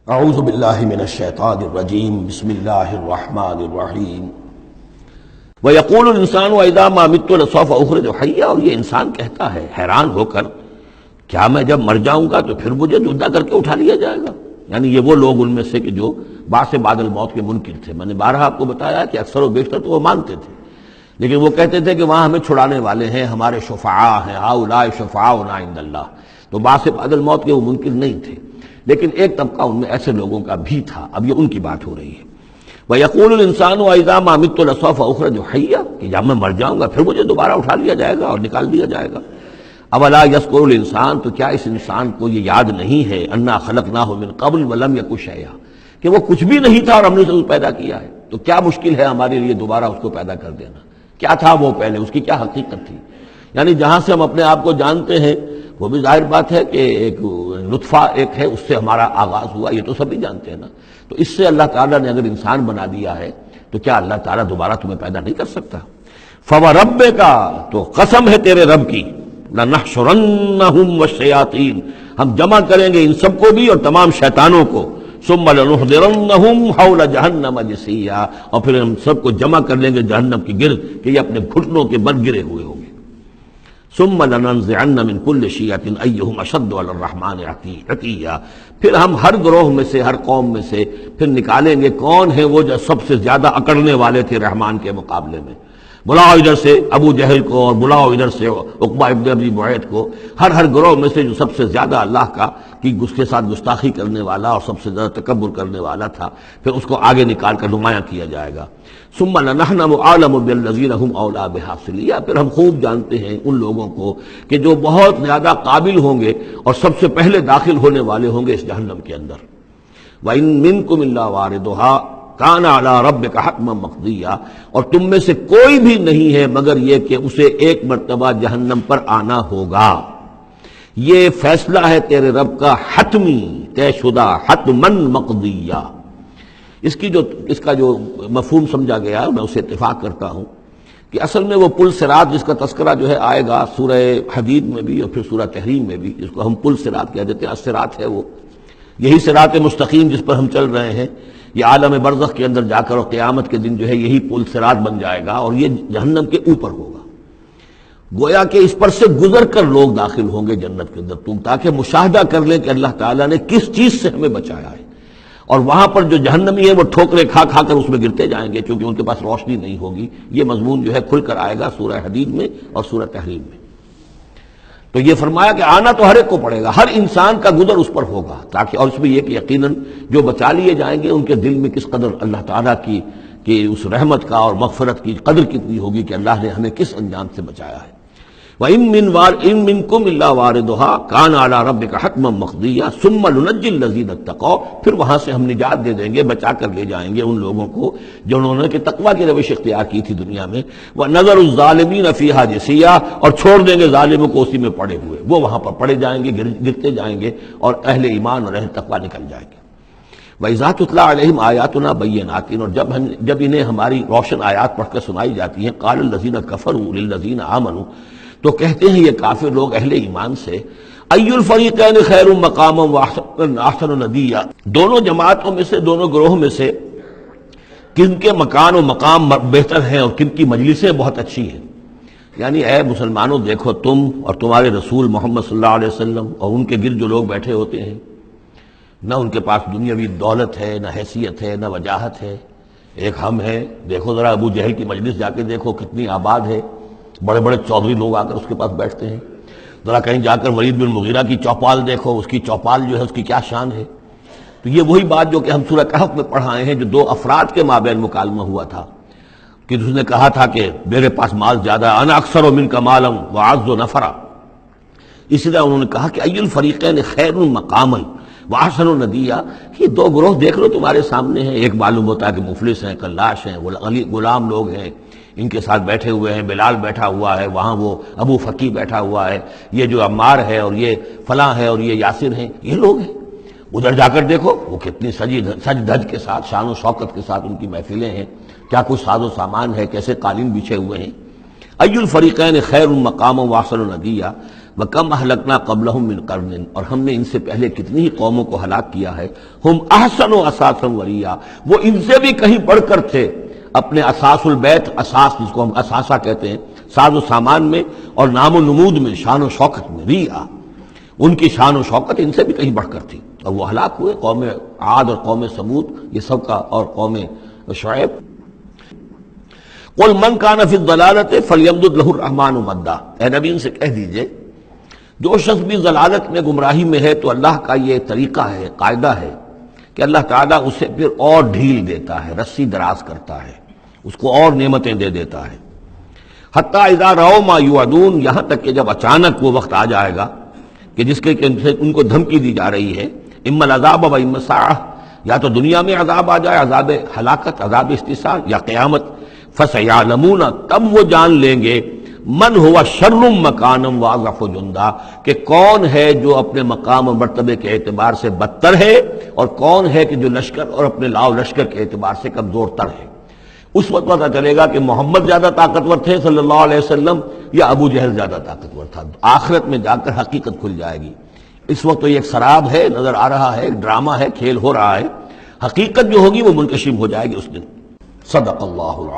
اعوذ باللہ من الشیطان الرجیم بسم اللہ الرحمن الرحیم وَيَقُولُ الْإِنسَانُ وَإِذَا مَا مِتُّ لَسَوْفَ أُخْرَجُ حَيًّا، اور یہ انسان کہتا ہے حیران ہو کر، کیا میں جب مر جاؤں گا تو پھر مجھے زندہ کر کے اٹھا لیا جائے گا؟ یعنی یہ وہ لوگ ان میں سے کہ جو بعث بعد الموت کے منکر تھے۔ میں نے بارہا آپ کو بتایا کہ اکثر و بیشتر تو وہ مانتے تھے، لیکن وہ کہتے تھے کہ وہاں ہمیں چھڑانے والے ہیں، ہمارے شفعاء ہیں، ہؤلاء شفعاؤنا عند اللہ۔ تو بعث بعد الموت کے وہ منکر نہیں تھے، لیکن ایک طبقہ ان میں ایسے لوگوں کا بھی تھا۔ اب یہ ان کی بات ہو رہی ہے۔ وَيَقُولُ الْإِنسَانُ وَإِذَا مَا مِتُّ لَسَوْفَ أُخْرَجُ حَيًّا، کہ جب میں مر جاؤں گا پھر مجھے دوبارہ اٹھا لیا جائے گا اور نکال دیا جائے گا۔ أَوَلَا يَذْكُرُ الْإِنسَانُ، تو کیا اس انسان کو یہ یاد نہیں ہے، أَنَّا خَلَقْنَاهُ مِن قَبْلُ وَلَمْ يَكُ شَيْئًا، کہ وہ کچھ بھی نہیں تھا اور ہم نے اسے پیدا کیا ہے۔ تو کیا مشکل ہے ہمارے لیے دوبارہ اس کو پیدا کر دینا؟ کیا تھا وہ پہلے، اس کی کیا حقیقت تھی؟ یعنی جہاں سے ہم اپنے آپ کو جانتے ہیں وہ بھی ظاہر بات ہے کہ ایک نطفہ ایک ہے، اس سے ہمارا آغاز ہوا، یہ تو سبھی جانتے ہیں نا۔ تو اس سے اللہ تعالیٰ نے اگر انسان بنا دیا ہے تو کیا اللہ تعالیٰ دوبارہ تمہیں پیدا نہیں کر سکتا؟ فَوَرَبِّكَ، تو قسم ہے تیرے رب کی، لَنَحْشُرَنَّهُمْ وَالشَّيَاطِينَ، ہم جمع کریں گے ان سب کو بھی اور تمام شیطانوں کو، ثُمَّ لَنُحْضِرَنَّهُمْ حَوْلَ جَهَنَّمَ جِثِيًّا، اور پھر ہم سب کو جمع کر لیں گے جہنم کی گرد کہ یہ اپنے گھٹنوں کے بل گرے ہوئے ہوں گے۔ ثُمَّ لَنَنزِعَنَّ مِن كُلِّ شِيَّةٍ أَيُّهُمْ أَشَدُّ عَلَى الرَّحْمَنِ عِتِيًّا، پھر ہم ہر گروہ میں سے، ہر قوم میں سے پھر نکالیں گے کون ہیں وہ جو سب سے زیادہ اکڑنے والے تھے رحمان کے مقابلے میں۔ بلاؤ ادھر سے ابو جہل کو اور بلاؤ ادھر سے عقبہ ابن ابی معیط کو، ہر گروہ میں سے جو سب سے زیادہ اللہ کا کی اس کے ساتھ گستاخی کرنے والا اور سب سے زیادہ تکبر کرنے والا تھا، پھر اس کو آگے نکال کر نمایاں کیا جائے گا۔ ثم لنحن اعلم بالذین هم اولی بها صلیہ، پھر ہم خوب جانتے ہیں ان لوگوں کو کہ جو بہت زیادہ قابل ہوں گے اور سب سے پہلے داخل ہونے والے ہوں گے اس جہنم کے اندر۔ وَإِن مِّنكُمْ إِلَّا وَارِدُهَا كَانَ عَلَىٰ رَبِّكَ حَتْمًا مَّقْضِيًّا، اور تم میں سے کوئی بھی نہیں ہے مگر یہ کہ اسے ایک مرتبہ جہنم پر آنا ہوگا۔ یہ فیصلہ ہے تیرے رب کا حتمی، طے شدہ، حتماً مقضیہ۔ اس کا جو مفہوم سمجھا گیا میں اسے اتفاق کرتا ہوں کہ اصل میں وہ پل صراط جس کا تذکرہ جو ہے آئے گا سورہ حدید میں بھی اور پھر سورہ تحریم میں بھی، جس کو ہم پل صراط کہہ دیتے ہیں، الصراط ہے وہ، یہی صراط مستقیم جس پر ہم چل رہے ہیں، یہ عالم برزخ کے اندر جا کر اور قیامت کے دن جو ہے یہی پل صراط بن جائے گا اور یہ جہنم کے اوپر ہوگا۔ گویا کہ اس پر سے گزر کر لوگ داخل ہوں گے جنت کے اندر، تاکہ مشاہدہ کر لیں کہ اللہ تعالیٰ نے کس چیز سے ہمیں بچایا ہے۔ اور وہاں پر جو جہنمی ہیں وہ ٹھوکریں کھا کھا کر اس میں گرتے جائیں گے کیونکہ ان کے پاس روشنی نہیں ہوگی۔ یہ مضمون جو ہے کھل کر آئے گا سورہ حدید میں اور سورہ تحریم میں۔ تو یہ فرمایا کہ آنا تو ہر ایک کو پڑے گا، ہر انسان کا گزر اس پر ہوگا، تاکہ اور اس میں یہ کہ یقیناً جو بچا لیے جائیں گے ان کے دل میں کس قدر اللہ تعالیٰ کی کہ اس رحمت کا اور مغفرت کی قدر کتنی ہوگی کہ اللہ نے ہمیں کس انجام سے بچایا ہے۔ وَإِن مِّنكُمْ إِلَّا وَارِدُهَا كَانَ عَلَىٰ رَبِّكَ حَتْمًا مَّقْضِيًّا ثُمَّ نُنَجِّي الَّذِينَ اتَّقَوْا، پھر وہاں سے ہم نجات دے دیں گے، بچا کر لے جائیں گے ان لوگوں کو جنہوں نے کہ تقویٰ کی روش اختیار کی تھی دنیا میں، وَنَذَرُ الظَّالِمِينَ فِيهَا جِثِيًّا، اور چھوڑ دیں گے ظالموں کو اسی میں پڑے ہوئے، وہ وہاں پر پڑے جائیں گے، گرتے جائیں گے اور اہل ایمان اور اہل تقویٰ نکل جائیں گے۔ وَإِذَا تُتْلَىٰ عَلَيْهِمْ آيَاتُنَا بَيِّنَاتٍ، اور جب انہیں ہماری روشن آیات پڑھ کر سنائی جاتی ہیں، قَالَ الَّذِينَ كَفَرُوا لِلَّذِينَ آمَنُوا، تو کہتے ہیں یہ کافر لوگ اہل ایمان سے، اَيُّ الْفَرِيقَيْنِ خَيْرٌ مَّقَامًا وَأَحْسَنُ نَدِيًّا، دونوں جماعتوں میں سے، دونوں گروہ میں سے کن کے مکان و مقام بہتر ہیں اور کن کی مجلسیں بہت اچھی ہیں۔ یعنی اے مسلمانوں دیکھو، تم اور تمہارے رسول محمد صلی اللہ علیہ وسلم اور ان کے گرد جو لوگ بیٹھے ہوتے ہیں، نہ ان کے پاس دنیاوی دولت ہے، نہ حیثیت ہے، نہ وجاہت ہے، ایک ہم ہیں۔ دیکھو ذرا ابو جہل کی مجلس جا کے دیکھو کتنی آباد ہے، بڑے بڑے چودھری لوگ آ کر اس کے پاس بیٹھتے ہیں۔ ذرا کہیں جا کر ولید بن مغیرہ کی چوپال دیکھو، اس کی چوپال جو ہے اس کی کیا شان ہے۔ تو یہ وہی بات جو کہ ہم سورہ کہف میں پڑھائے ہیں، جو دو افراد کے مابین مکالمہ ہوا تھا کہ اس نے کہا تھا کہ میرے پاس مال زیادہ ہے، انا اکثر منک مالا واعز نفرا۔ اسی طرح انہوں نے کہا کہ ای الفریقین خیر مقاما واحسن ندیا، یہ دو گروہ دیکھ لو تمہارے سامنے ہیں، ایک معلوم ہوتا ہے کہ مفلس ہیں، قلاش ہیں، غلام لوگ ہیں، ان کے ساتھ بیٹھے ہوئے ہیں، بلال بیٹھا ہوا ہے، وہاں وہ ابو فقی بیٹھا ہوا ہے، یہ جو عمار ہے اور یہ فلاں ہے اور یہ یاسر ہیں، یہ لوگ ہیں۔ ادھر جا کر دیکھو وہ کتنی سج دھج کے ساتھ، شان و شوکت کے ساتھ ان کی محفلیں ہیں، کیا کچھ ساز و سامان ہے، کیسے قالین بچھے ہوئے ہیں۔ ای الفریقین خیر مقاما واحسن ندیا، وَكَمْ أَهْلَكْنَا قَبْلَهُم مِّن قَرْنٍ، اور ہم نے ان سے پہلے کتنی ہی قوموں کو ہلاک کیا ہے، ہم احسن اساسا وریا، وہ ان سے بھی کہیں بڑھ کر تھے اپنے اساس البیت، اساس جس کو ہم اثاثہ کہتے ہیں، ساز و سامان میں اور نام و نمود میں، شان و شوکت میں، ریا ان کی شان و شوکت ان سے بھی کہیں بڑھ کر تھی، اور وہ ہلاک ہوئے۔ قوم عاد اور قوم سمود یہ سب کا، اور قوم شعیب۔ قل من کان فی الضلالۃ فلیمدد لہ الرحمن مدا، اے نبی ان سے کہہ دیجئے جو شخص بھی ضلالت میں، گمراہی میں ہے، تو اللہ کا یہ طریقہ ہے، قاعدہ ہے کہ اللہ تعالیٰ اسے پھر اور ڈھیل دیتا ہے، رسی دراز کرتا ہے، اس کو اور نعمتیں دے دیتا ہے۔ حتیٰ اذا رأوا ما یوعدون، یہاں تک کہ جب اچانک وہ وقت آ جائے گا کہ جس کے ان کو دھمکی دی جا رہی ہے، اما العذاب و اما الساعہ، یا تو دنیا میں عذاب آ جائے، عذاب ہلاکت، عذاب استحصال، یا قیامت، فسیعلمون، تب وہ جان لیں گے، من ہوا شر مکانا واضعف جندا، کہ کون ہے جو اپنے مقام اور مرتبے کے اعتبار سے بدتر ہے، اور کون ہے کہ جو لشکر اور اپنے لاؤ لشکر کے اعتبار سے کمزور تر ہے۔ اس وقت پتہ چلے گا کہ محمد زیادہ طاقتور تھے صلی اللہ علیہ وسلم، یا ابو جہل زیادہ طاقتور تھا۔ آخرت میں جا کر حقیقت کھل جائے گی۔ اس وقت تو یہ ایک سراب ہے، نظر آ رہا ہے، ایک ڈرامہ ہے، کھیل ہو رہا ہے، حقیقت جو ہوگی وہ منکشف ہو جائے گی اس دن۔ صدق اللہ العظیم۔